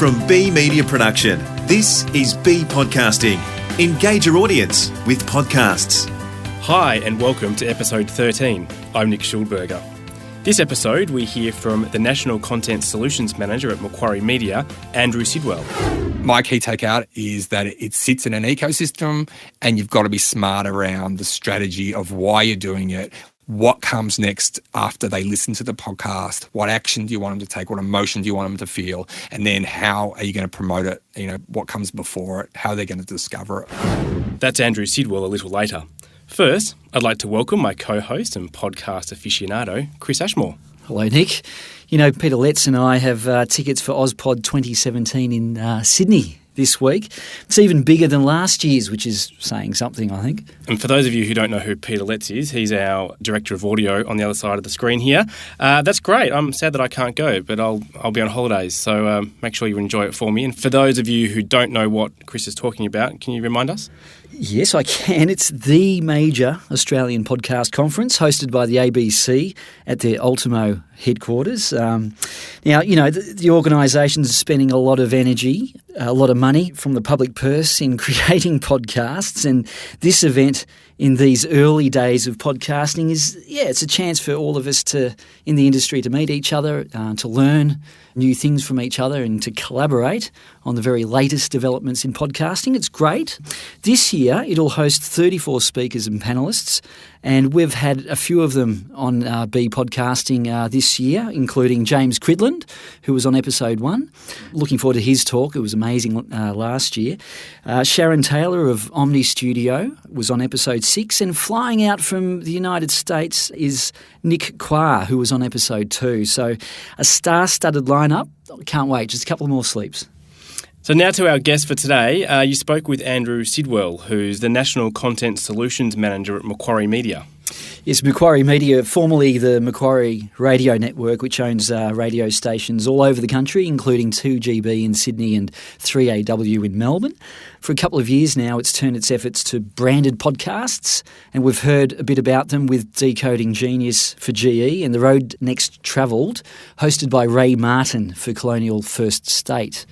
From B Media Production, this is B Podcasting. Engage your audience with podcasts. Hi and welcome to episode 13. I'm Nick Schildberger. This episode we hear from the National Content Solutions Manager at Macquarie Media, Andrew Sidwell. My key takeout is that it sits in an ecosystem and you've got to be smart around the strategy of why you're doing it. What comes next after they listen to the podcast? What action do you want them to take? What emotion do you want them to feel? And then how are you going to promote it? What comes before it? How are they going to discover it? That's Andrew Sidwell a little later. First, I'd like to welcome my co-host and podcast aficionado, Chris Ashmore. Hello, Nick. Peter Letts and I have tickets for OzPod 2017 in Sydney this week. It's even bigger than last year's, which is saying something, I think. And for those of you who don't know who Peter Letts is, he's our Director of Audio on the other side of the screen here. That's great. I'm sad that I can't go, but I'll be on holidays, so make sure you enjoy it for me. And for those of you who don't know what Chris is talking about, can you remind us? Yes, I can. It's the major Australian podcast conference hosted by the ABC at their Ultimo headquarters. Now, the organisations are spending a lot of energy, a lot of money from the public purse in creating podcasts, and this event in these early days of podcasting it's a chance for all of us in the industry to meet each other, to learn new things from each other and to collaborate on the very latest developments in podcasting. It's great. This year, it'll host 34 speakers and panellists, and we've had a few of them on B Podcasting this year, including James Cridland, who was on episode 1. Looking forward to his talk. It was amazing last year. Sharon Taylor of Omni Studio was on episode 6, and flying out from the United States is Nick Qua, who was on episode 2. So a star-studded lineup. Can't wait. Just a couple more sleeps. So now to our guest for today. You spoke with Andrew Sidwell, who's the National Content Solutions Manager at Macquarie Media. Yes, Macquarie Media, formerly the Macquarie Radio Network, which owns radio stations all over the country, including 2GB in Sydney and 3AW in Melbourne. For a couple of years now, it's turned its efforts to branded podcasts, and we've heard a bit about them with Decoding Genius for GE and The Road Next Travelled, hosted by Ray Martin for Colonial First State.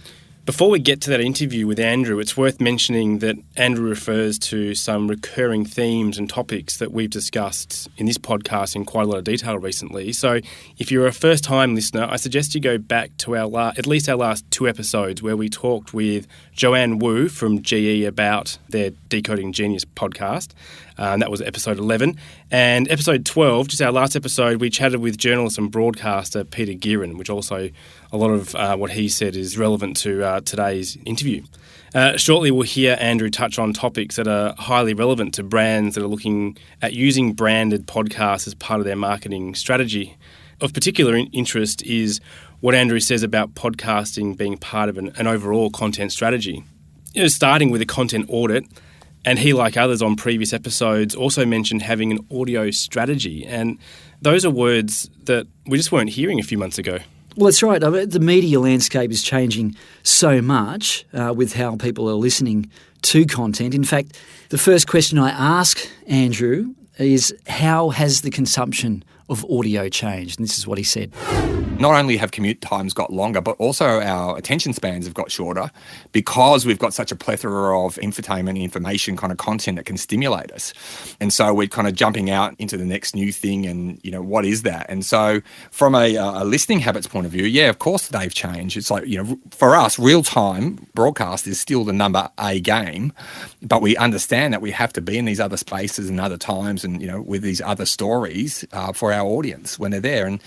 Before we get to that interview with Andrew, it's worth mentioning that Andrew refers to some recurring themes and topics that we've discussed in this podcast in quite a lot of detail recently. So if you're a first-time listener, I suggest you go back to at least our last 2 episodes where we talked with Joanne Wu from GE about their Decoding Genius podcast. That was episode 11. And episode 12, just our last episode, we chatted with journalist and broadcaster Peter Gearin, which also a lot of what he said is relevant to today's interview. Shortly, we'll hear Andrew touch on topics that are highly relevant to brands that are looking at using branded podcasts as part of their marketing strategy. Of particular interest is what Andrew says about podcasting being part of an overall content strategy. Starting with a content audit, and he, like others on previous episodes, also mentioned having an audio strategy. And those are words that we just weren't hearing a few months ago. Well, that's right. The media landscape is changing so much with how people are listening to content. In fact, the first question I ask Andrew is, how has the consumption of audio changed? And this is what he said. Not only have commute times got longer, but also our attention spans have got shorter because we've got such a plethora of infotainment and information kind of content that can stimulate us. And so we're kind of jumping out into the next new thing and, what is that? And so from a listening habits point of view, yeah, of course they've changed. It's like, for us, real-time broadcast is still the number A game, but we understand that we have to be in these other spaces and other times and, with these other stories for our audience when they're there. And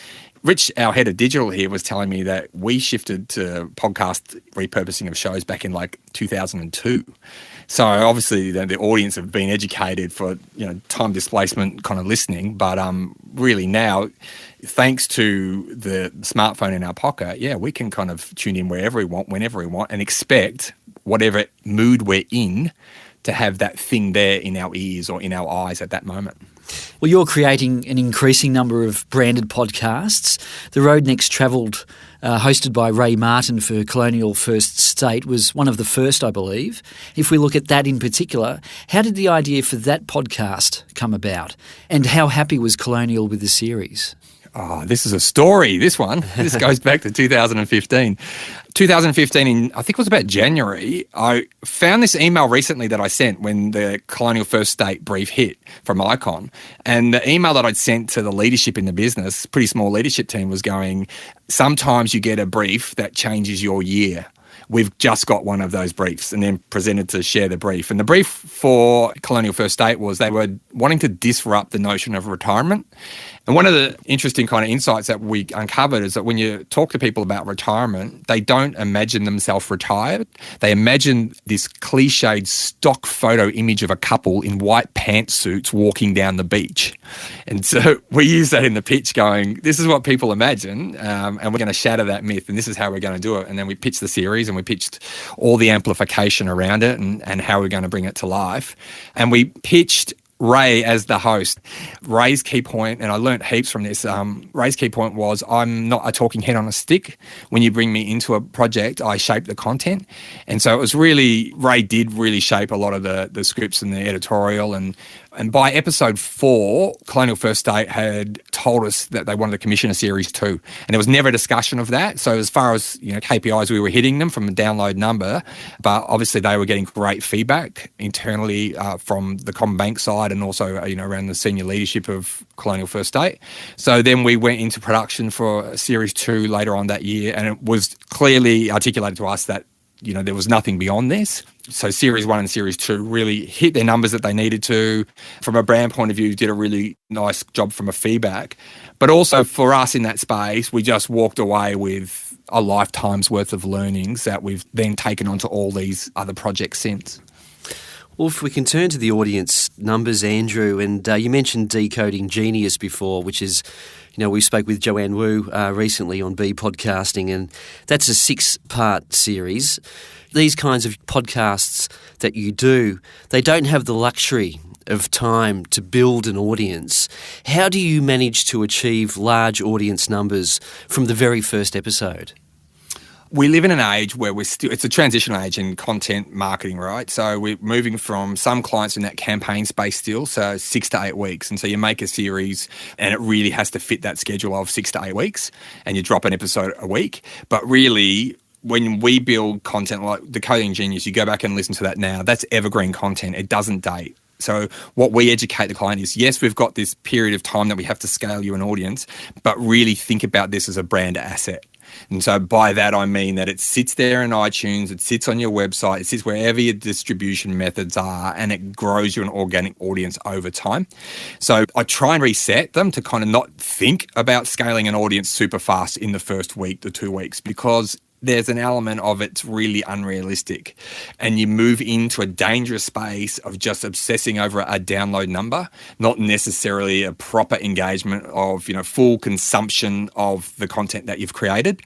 Rich, our head of digital here, was telling me that we shifted to podcast repurposing of shows back in 2002. So obviously the audience have been educated for time displacement kind of listening, but really now, thanks to the smartphone in our pocket, we can kind of tune in wherever we want, whenever we want, and expect whatever mood we're in to have that thing there in our ears or in our eyes at that moment. Well, you're creating an increasing number of branded podcasts. The Road Next Travelled, hosted by Ray Martin for Colonial First State, was one of the first, I believe. If we look at that in particular, how did the idea for that podcast come about? And how happy was Colonial with the series? Oh, this is a story, this one. This goes back to 2015. 2015, I think it was about January, I found this email recently that I sent when the Colonial First State brief hit from Icon. And the email that I'd sent to the leadership in the business, pretty small leadership team, was going, sometimes you get a brief that changes your year. We've just got one of those briefs, and then presented to share the brief. And the brief for Colonial First State was they were wanting to disrupt the notion of retirement. And one of the interesting kind of insights that we uncovered is that when you talk to people about retirement, they don't imagine themselves retired. They imagine this cliched stock photo image of a couple in white pantsuits walking down the beach. And so we use that in the pitch going, this is what people imagine, and we're going to shatter that myth, and this is how we're going to do it. And then we pitched the series, and we pitched all the amplification around it and how we're going to bring it to life. And we pitched Ray as the host. Ray's key point, and I learnt heaps from this, Ray's key point was, I'm not a talking head on a stick. When you bring me into a project, I shape the content. And so it was really, Ray did really shape a lot of the scripts and the editorial. And by episode 4, Colonial First State had told us that they wanted to commission a series 2. And there was never a discussion of that. So as far as, KPIs, we were hitting them from a download number, but obviously they were getting great feedback internally from the CommBank side and also, around the senior leadership of Colonial First State. So then we went into production for series 2 later on that year, and it was clearly articulated to us that there was nothing beyond this. So series 1 and series 2 really hit their numbers that they needed to. From a brand point of view, did a really nice job from a feedback. But also for us in that space, we just walked away with a lifetime's worth of learnings that we've then taken onto all these other projects since. Well, if we can turn to the audience numbers, Andrew, and you mentioned Decoding Genius before, which is, we spoke with Joanne Wu recently on B Podcasting, and that's a 6-part series. These kinds of podcasts that you do, they don't have the luxury of time to build an audience. How do you manage to achieve large audience numbers from the very first episode? We live in an age where it's a transitional age in content marketing, right? So we're moving from some clients in that campaign space still, so 6 to 8 weeks. And so you make a series and it really has to fit that schedule of 6 to 8 weeks, and you drop an episode a week. But really, when we build content like Decoding Genius, you go back and listen to that now, that's evergreen content. It doesn't date. So what we educate the client is, yes, we've got this period of time that we have to scale you an audience, but really think about this as a brand asset. And so by that, I mean that it sits there in iTunes, it sits on your website, it sits wherever your distribution methods are, and it grows you an organic audience over time. So I try and reset them to kind of not think about scaling an audience super fast in the first week to 2 weeks, because there's an element of it's really unrealistic, and you move into a dangerous space of just obsessing over a download number, not necessarily a proper engagement of, full consumption of the content that you've created.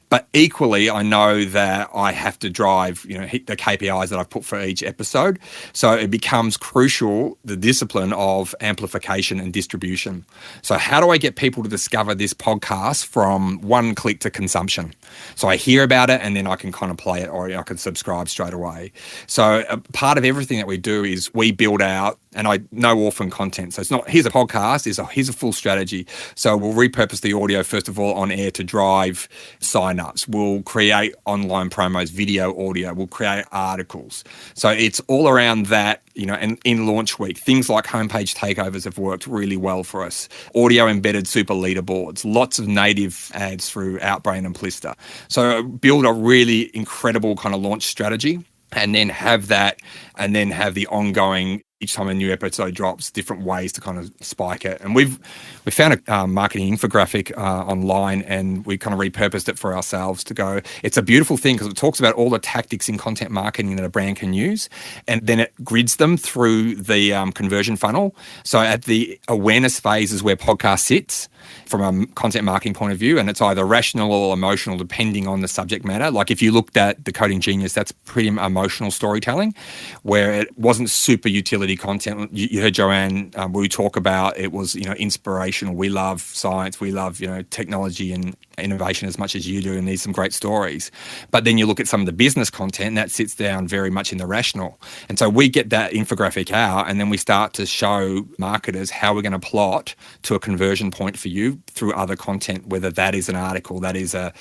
But equally, I know that I have to drive, hit the KPIs that I've put for each episode. So it becomes crucial, the discipline of amplification and distribution. So how do I get people to discover this podcast from one click to consumption? So I hear about it and then I can kind of play it, or I can subscribe straight away. So a part of everything that we do is we build out, and I know orphan content. So it's not, here's a podcast, here's a full strategy. So we'll repurpose the audio, first of all, on air to drive sign-ups. We'll create online promos, video, audio. We'll create articles. So it's all around that, and in launch week, things like homepage takeovers have worked really well for us. Audio embedded super leaderboards, lots of native ads through Outbrain and Plister. So build a really incredible kind of launch strategy, and then have that, and then have the ongoing, each time a new episode drops, different ways to kind of spike it. And we found a marketing infographic online, and we kind of repurposed it for ourselves to go, it's a beautiful thing because it talks about all the tactics in content marketing that a brand can use, and then it grids them through the conversion funnel. So at the awareness phase is where podcast sits from a content marketing point of view, and it's either rational or emotional depending on the subject matter. Like if you looked at Decoding Genius, that's pretty emotional storytelling, where it wasn't super utility content. You heard Joanne Wu talk about it was, inspirational. We love science, we love, technology and innovation as much as you do and need some great stories. But then you look at some of the business content, and that sits down very much in the rational. And so we get that infographic out, and then we start to show marketers how we're going to plot to a conversion point for you through other content, whether that is an article, that is a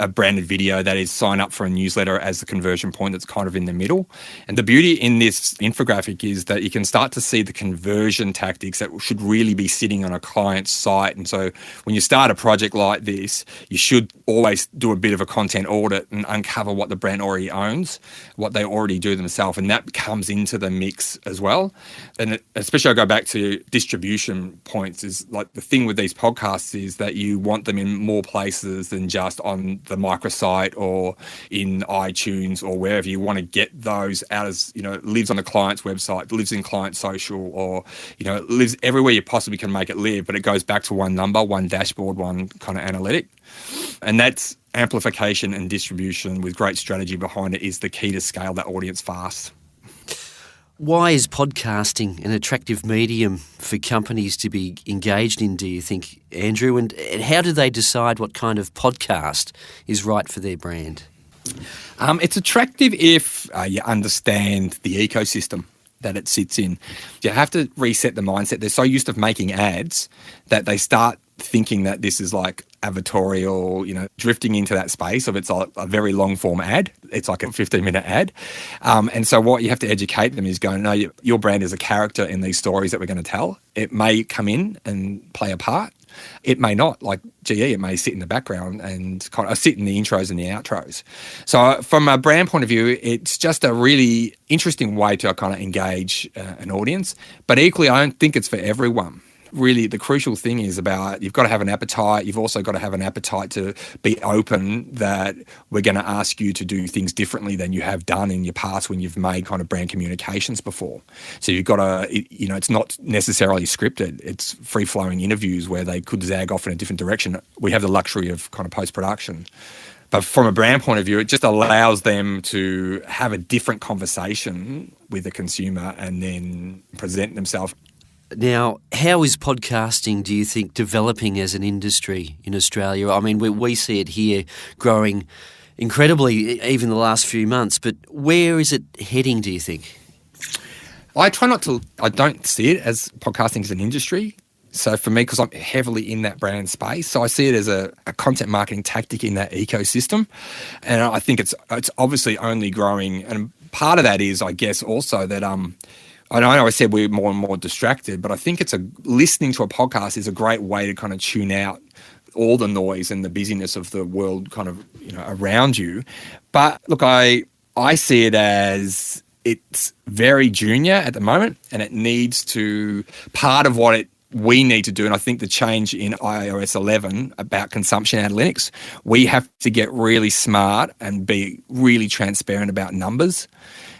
branded video, that is sign up for a newsletter as the conversion point that's kind of in the middle. And the beauty in this infographic is that you can start to see the conversion tactics that should really be sitting on a client's site. And so when you start a project like this, you should always do a bit of a content audit and uncover what the brand already owns, what they already do themselves, and that comes into the mix as well. And especially I go back to distribution points, is like the thing with these podcasts is that you want them in more places than just on the microsite or in iTunes or wherever. You want to get those out as, it lives on the client's website, lives in client social, or, it lives everywhere you possibly can make it live, but it goes back to one number, one dashboard, one kind of analytic. And that's amplification and distribution with great strategy behind it is the key to scale that audience fast. Why is podcasting an attractive medium for companies to be engaged in, do you think, Andrew? And how do they decide what kind of podcast is right for their brand? It's attractive if you understand the ecosystem that it sits in. You have to reset the mindset. They're so used to making ads that they start thinking that this is like advertorial, drifting into that space of it's a very long form ad. It's like a 15-minute ad. And so what you have to educate them is going, no, your brand is a character in these stories that we're going to tell. It may come in and play a part. It may not, like GE, it may sit in the background and kind of sit in the intros and the outros. So from a brand point of view, it's just a really interesting way to kind of engage an audience. But equally, I don't think it's for everyone. Really, the crucial thing is about you've got to have an appetite. You've also got to have an appetite to be open that we're going to ask you to do things differently than you have done in your past when you've made kind of brand communications before. So you've got to, it's not necessarily scripted. It's free-flowing interviews where they could zag off in a different direction. We have the luxury of kind of post-production. But from a brand point of view, it just allows them to have a different conversation with the consumer and then present themselves. Now, how is podcasting, do you think, developing as an industry in Australia? I mean, we see it here growing incredibly even the last few months, but where is it heading, do you think? I don't see it as podcasting as an industry. So for me, because I'm heavily in that brand space, so I see it as a content marketing tactic in that ecosystem. And I think it's obviously only growing. And part of that is, I guess, also that I know I said we're more and more distracted, but I think listening to a podcast is a great way to kind of tune out all the noise and the busyness of the world kind of, around you. But look, I see it as it's very junior at the moment, and it needs to, part of what we need to do, and I think the change in iOS 11 about consumption analytics, we have to get really smart and be really transparent about numbers.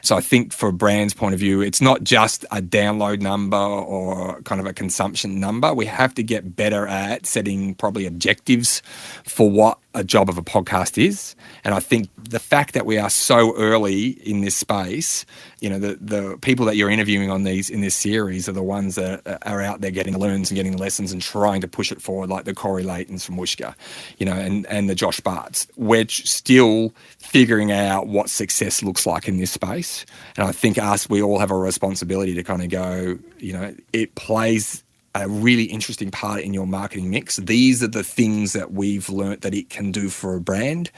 So I think for a brand's point of view, it's not just a download number or kind of a consumption number. We have to get better at setting probably objectives for what a job of a podcast is. And I think the fact that we are so early in this space, the people that you're interviewing in this series are the ones that are out there getting learns and getting lessons and trying to push it forward, like the Corey Laytons from Whooshka, and the Josh Barts. We're still figuring out what success looks like in this space. And I think we all have a responsibility to kind of go, it plays a really interesting part in your marketing mix. These are the things that we've learnt that it can do for a brand,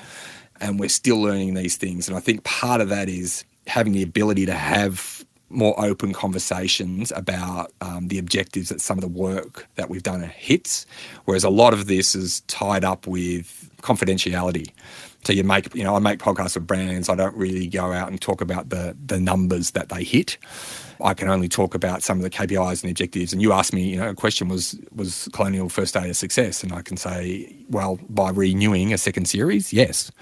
and we're still learning these things. And I think part of that is having the ability to have more open conversations about the objectives that some of the work that we've done hits, whereas a lot of this is tied up with confidentiality. So I make podcasts with brands. I don't really go out and talk about the numbers that they hit. I can only talk about some of the KPIs and the objectives. And you asked me, a question was Colonial First State a success? And I can say, well, by renewing a second series, yes.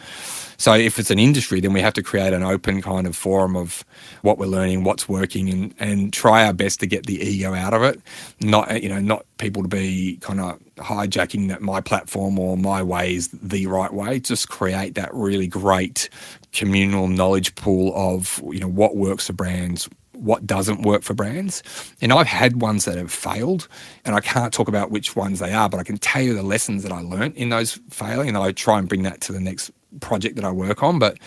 So if it's an industry, then we have to create an open kind of forum of what we're learning, what's working, and try our best to get the ego out of it. Not people to be kind of hijacking that my platform or my way is the right way. Just create that really great communal knowledge pool of, what works for brands, what doesn't work for brands. And I've had ones that have failed, and I can't talk about which ones they are, but I can tell you the lessons that I learnt in those failing, and I try and bring that to the next project that I work on. But,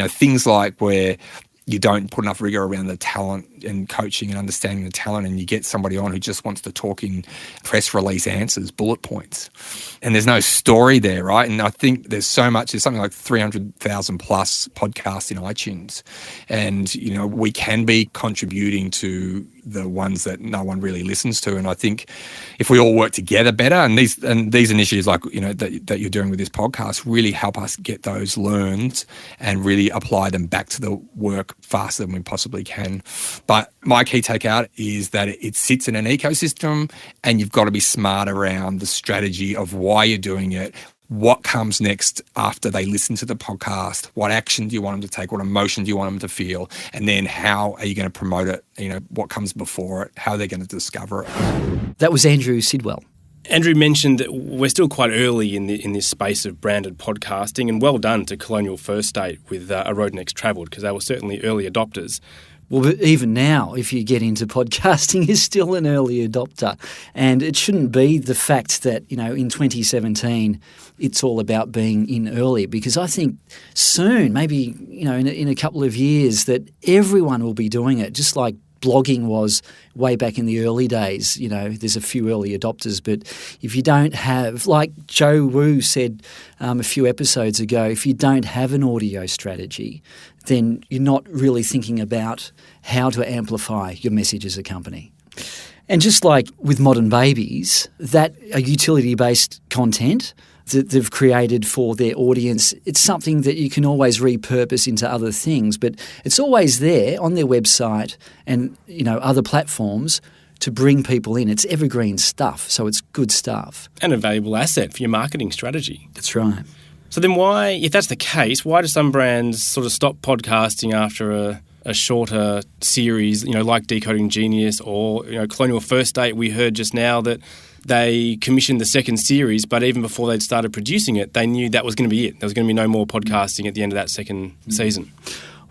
things like where you don't put enough rigor around the talent and coaching and understanding the talent, and you get somebody on who just wants to talk in press release answers, bullet points. And there's no story there, right? And I think there's something like 300,000 plus podcasts in iTunes. And, we can be contributing to the ones that no one really listens to. And I think if we all work together better, and these initiatives like, that you're doing with this podcast really help us get those learned and really apply them back to the work faster than we possibly can. But my key takeout is that it sits in an ecosystem, and you've got to be smart around the strategy of why you're doing it. What comes next after they listen to the podcast? What action do you want them to take? What emotion do you want them to feel? And then how are you going to promote it? What comes before it? How are they going to discover it? That was Andrew Sidwell. Andrew mentioned that we're still quite early in this space of branded podcasting, and well done to Colonial First State with A Road Next Travelled, because they were certainly early adopters. Well, but even now, if you get into podcasting, is still an early adopter. And it shouldn't be the fact that, in 2017, it's all about being in early, because I think soon, maybe, in a couple of years, that everyone will be doing it, just like blogging was way back in the early days. There's a few early adopters, but if you don't have, like Joe Wu said a few episodes ago, if you don't have an audio strategy, then you're not really thinking about how to amplify your message as a company. And just like with Modern Babies, that utility-based content that they've created for their audience, it's something that you can always repurpose into other things, but it's always there on their website and other platforms to bring people in. It's evergreen stuff, so it's good stuff. And a valuable asset for your marketing strategy. That's right. So then why, if that's the case, why do some brands sort of stop podcasting after a shorter series, like Decoding Genius or, Colonial First State? We heard just now that they commissioned the second series, but even before they'd started producing it, they knew that was going to be it. There was going to be no more podcasting at the end of that second season.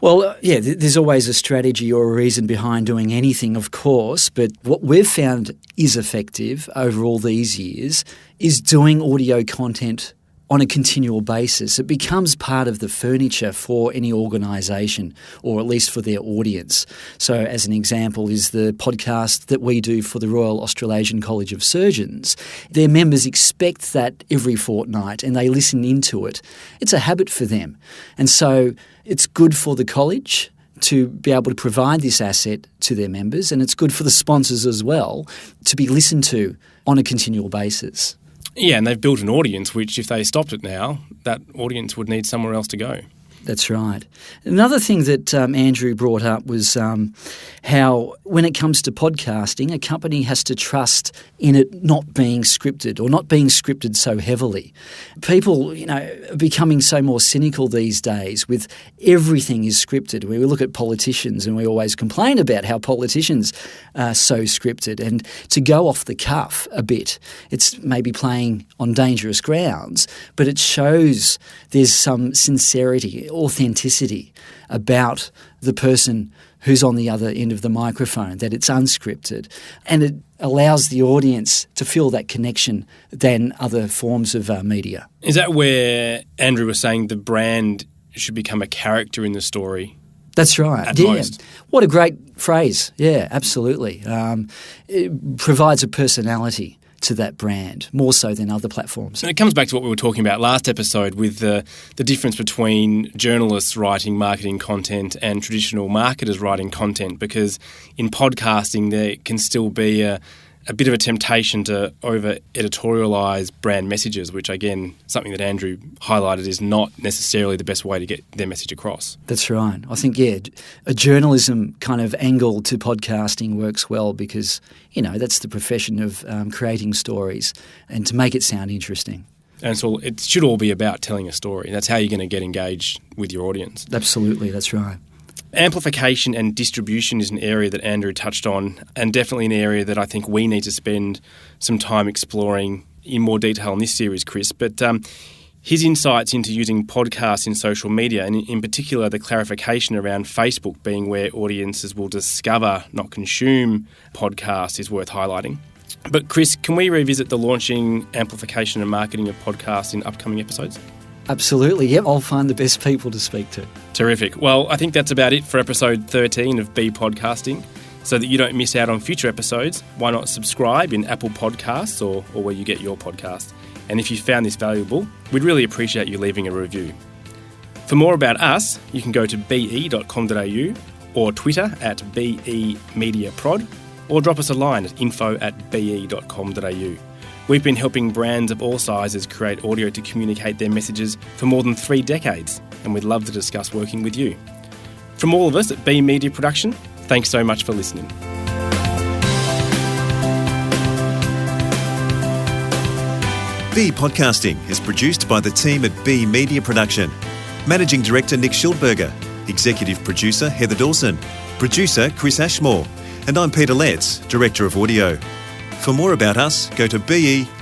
Well, there's always a strategy or a reason behind doing anything, of course, but what we've found is effective over all these years is doing audio content on a continual basis. It becomes part of the furniture for any organisation, or at least for their audience. So as an example is the podcast that we do for the Royal Australasian College of Surgeons. Their members expect that every fortnight, and they listen into it. It's a habit for them. And so it's good for the college to be able to provide this asset to their members, and it's good for the sponsors as well to be listened to on a continual basis. Yeah, and they've built an audience which, if they stopped it now, that audience would need somewhere else to go. That's right. Another thing that Andrew brought up was how when it comes to podcasting, a company has to trust in it not being scripted or not being scripted so heavily. People, are becoming so more cynical these days with everything is scripted. We look at politicians and we always complain about how politicians are so scripted. And to go off the cuff a bit, it's maybe playing on dangerous grounds, but it shows there's some sincerity, authenticity about the person who's on the other end of the microphone, that it's unscripted, and it allows the audience to feel that connection than other forms of media. Is that where Andrew was saying the brand should become a character in the story? That's right. At yeah. most. What a great phrase. Yeah, absolutely. It provides a personality to that brand, more so than other platforms. And it comes back to what we were talking about last episode with the difference between journalists writing marketing content and traditional marketers writing content, because in podcasting there can still be a bit of a temptation to over-editorialise brand messages, which, again, something that Andrew highlighted is not necessarily the best way to get their message across. That's right. I think, a journalism kind of angle to podcasting works well because, that's the profession of creating stories and to make it sound interesting. And so it should all be about telling a story. That's how you're going to get engaged with your audience. Absolutely, that's right. Amplification and distribution is an area that Andrew touched on, and definitely an area that I think we need to spend some time exploring in more detail in this series, Chris. But His insights into using podcasts in social media, and in particular the clarification around Facebook being where audiences will discover, not consume, podcasts is worth highlighting. But Chris, can we revisit the launching, amplification and marketing of podcasts in upcoming episodes? Absolutely, yep. I'll find the best people to speak to. Terrific. Well, I think that's about it for episode 13 of Be Podcasting. So that you don't miss out on future episodes, why not subscribe in Apple Podcasts or where you get your podcast? And if you found this valuable, we'd really appreciate you leaving a review. For more about us, you can go to be.com.au or Twitter at BEMediaProd, or drop us a line at info@be.com.au. We've been helping brands of all sizes create audio to communicate their messages for more than 3 decades, and we'd love to discuss working with you. From all of us at Be Media Production, thanks so much for listening. Be Podcasting is produced by the team at Be Media Production. Managing Director Nick Schildberger, Executive Producer Heather Dawson, Producer Chris Ashmore, and I'm Peter Letts, Director of Audio. For more about us, go to be.com.au.